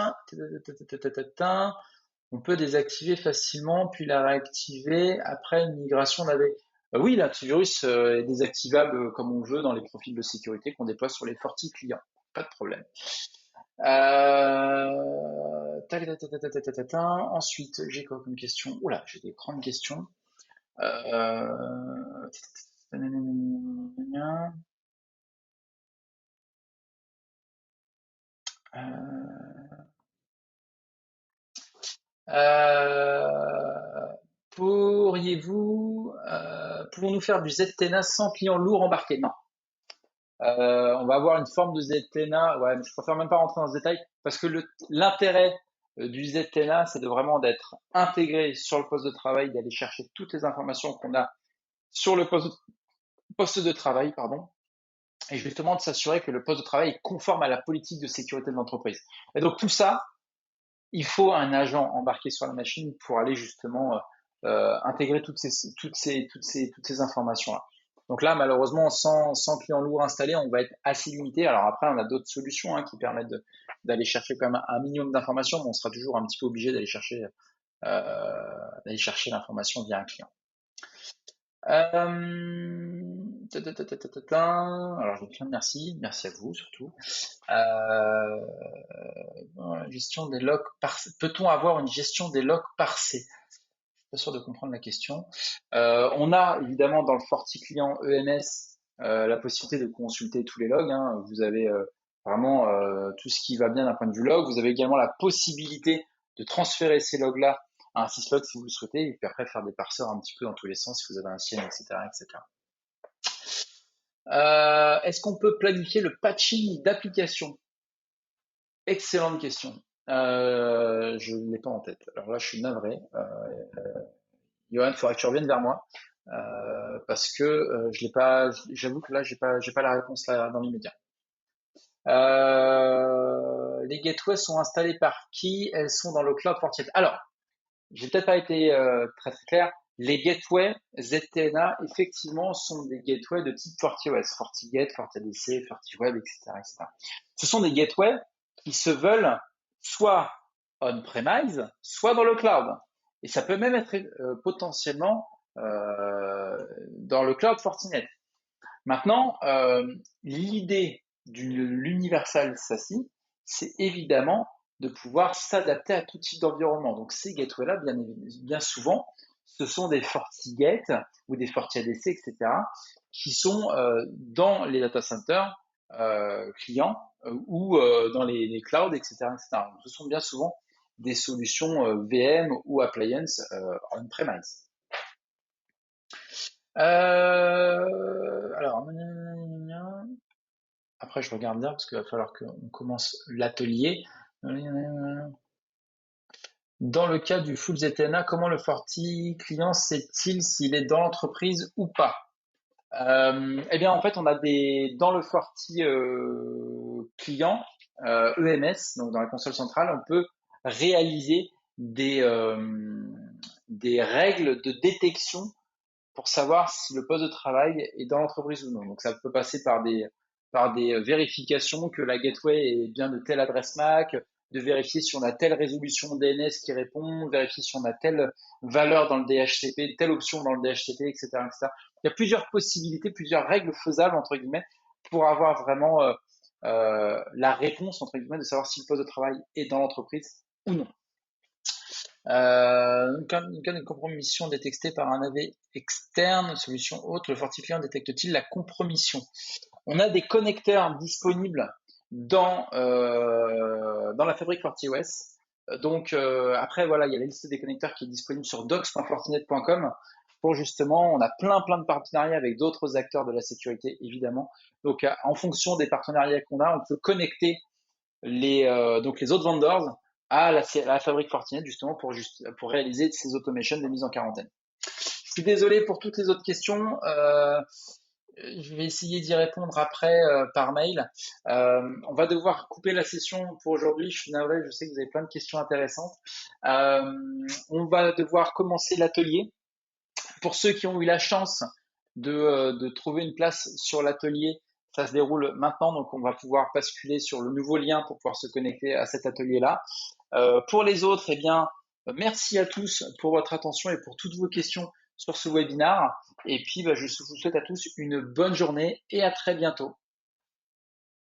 On peut désactiver facilement, puis la réactiver après une migration d'AV. Oui, l'antivirus est désactivable comme on veut dans les profils de sécurité qu'on déploie sur les Forti clients. Pas de problème. Ensuite, j'ai quoi comme question? Oula, j'ai des grandes questions. Euh, pouvons-nous faire du ZTNA sans client lourd embarqué? Non. On va avoir une forme de ZTNA. Ouais, mais je préfère même pas rentrer dans ce détail parce que l'intérêt du ZTNA, c'est de vraiment d'être intégré sur le poste de travail, d'aller chercher toutes les informations qu'on a sur le poste de travail, pardon, et justement de s'assurer que le poste de travail est conforme à la politique de sécurité de l'entreprise. Et donc tout ça, il faut un agent embarqué sur la machine pour aller justement intégrer toutes ces informations-là. Donc là, malheureusement, sans client lourd installé, on va être assez limité. Alors après, on a d'autres solutions qui permettent d'aller chercher quand même un minimum d'informations, mais on sera toujours un petit peu obligé d'aller chercher l'information via un client. Alors, je vais bien, merci à vous surtout. Euh, gestion des logs parsés. Peut-on avoir une gestion des logs parsés? Je suis pas sûr de comprendre la question. On a évidemment dans le Forti client EMS la possibilité de consulter tous les logs. Vous avez vraiment tout ce qui va bien d'un point de vue log. Vous avez également la possibilité de transférer ces logs-là à un syslog si vous le souhaitez, et puis après faire des parseurs un petit peu dans tous les sens si vous avez un CIEM, etc., etc. Est-ce qu'on peut planifier le patching d'application? Excellente question. Je ne l'ai pas en tête. Alors là, je suis navré. Johan, il faudra que tu reviennes vers moi parce que je l'ai pas. J'avoue que là, j'ai pas la réponse là dans l'immédiat. Les gateways sont installés par qui? Elles sont dans le cloud Fortinet. Alors, j'ai peut-être pas été très très clair. Les gateways ZTNA, effectivement, sont des gateways de type FortiOS, FortiGate, FortiADC, FortiWeb, etc., etc. Ce sont des gateways qui se veulent soit on-premise, soit dans le cloud. Et ça peut même être potentiellement dans le cloud Fortinet. Maintenant, l'idée de l'Universal SASE, c'est évidemment de pouvoir s'adapter à tout type d'environnement. Donc ces gateways-là, bien souvent, ce sont des FortiGate ou des FortiADC, etc., qui sont dans les data centers clients ou dans les clouds, etc., etc. Donc, ce sont bien souvent des solutions VM ou appliance on-premise. Alors, après je regarde bien parce qu'il va falloir qu'on commence l'atelier. Dans le cas du full ZTNA, comment le Forti client sait-il s'il est dans l'entreprise ou pas? Eh bien, en fait, on a dans le Forti client EMS, donc dans la console centrale, on peut réaliser des règles de détection pour savoir si le poste de travail est dans l'entreprise ou non. Donc ça peut passer par des vérifications que la gateway est bien de telle adresse MAC, de vérifier si on a telle résolution DNS qui répond, vérifier si on a telle valeur dans le DHCP, telle option dans le DHCP, etc., etc. Il y a plusieurs possibilités, plusieurs règles faisables, entre guillemets, pour avoir vraiment la réponse, entre guillemets, de savoir si le poste de travail est dans l'entreprise ou non. Une cas de compromission détectée par un AV externe, solution haute, le FortiClient détecte-t-il la compromission? On a des connecteurs disponibles dans la fabrique FortiOS. Donc après voilà, il y a la liste des connecteurs qui est disponible sur docs.fortinet.com pour justement, on a plein de partenariats avec d'autres acteurs de la sécurité évidemment. Donc en fonction des partenariats qu'on a, on peut connecter donc les autres vendors à la fabrique Fortinet justement pour réaliser ces automations de mise en quarantaine. Je suis désolé pour toutes les autres questions. Je vais essayer d'y répondre après par mail. On va devoir couper la session pour aujourd'hui. Je suis navré, je sais que vous avez plein de questions intéressantes. On va devoir commencer l'atelier. Pour ceux qui ont eu la chance de trouver une place sur l'atelier, ça se déroule maintenant, donc on va pouvoir basculer sur le nouveau lien pour pouvoir se connecter à cet atelier-là. Pour les autres, eh bien, merci à tous pour votre attention et pour toutes vos questions sur ce webinar. Et puis, je vous souhaite à tous une bonne journée et à très bientôt.